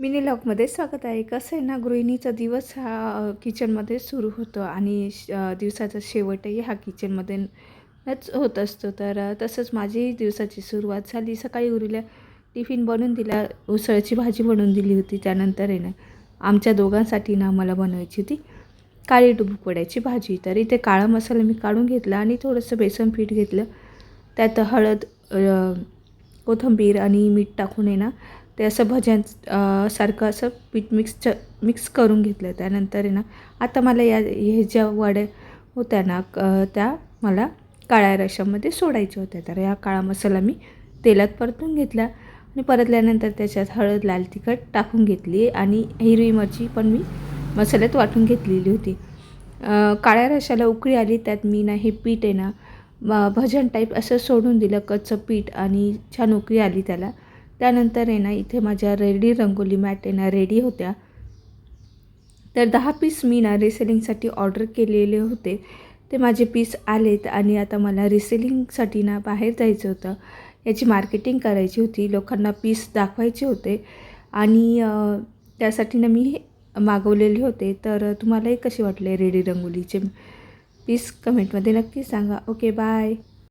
Mini व्लॉगमध्ये स्वागत आहे. कसं आहे ना, गृहिणीचा दिवस हा किचनमध्ये सुरू होतो आणि दिवसाचा शेवटही हा किचनमधूनच होत असतो. तर तसंच माझी दिवसाची सुरुवात झाली. सकाळी गुरुला टिफिन बनवून दिला, उसळची भाजी बनवून दिली होती. त्यानंतर आहे ना, आमच्या दोघांसाठी ना मला बनवायची होती काळी डुबूक वड्याची भाजी. तर इथे काळा मसाला मी काढून घेतला आणि थोडंसं बेसन पीठ घेतलं. त्यात हळद, कोथिंबीर आणि मीठ टाकून आहे ना, ते असं सारखं असं पीठ मिक्स करून घेतलं. त्यानंतर आहे ना, आता मला हे ज्या वड्या होत्या ना, त्या मला काळ्या रश्श्यामध्ये सोडायच्या होत्या. तर हा काळा मसाला मी तेलात परतून घेतला आणि परतल्यानंतर त्याच्यात हळद, लाल तिखट टाकून घेतली आणि हिरवी मिरची पण मी मसाल्यात वाटून घेतलेली होती. काळ्या रश्श्याला उकळी आली, त्यात मी ना हे पीठ आहे ना भजन टाईप असं सोडून दिलं, कच्चं पीठ, आणि छान उकळी आली त्याला. त्यानंतर आहे ना, इथे माझ्या रेडी रंगोली मॅट आहे ना रेडी होत्या. तर 10 पीस मी ना रिसेलिंगसाठी ऑर्डर केलेले होते. ते माझे पीस आलेत आणि आता मला रिसेलिंगसाठी ना बाहेर जायचं होतं. याची मार्केटिंग करायची होती, लोकांना पीस दाखवायचे होते आणि त्यासाठी ना मी मागवलेले होते. तर तुम्हालाही कसे वाटले रेडी रंगोलीचे पीस कमेंटमध्ये नक्की सांगा. Okay, bye.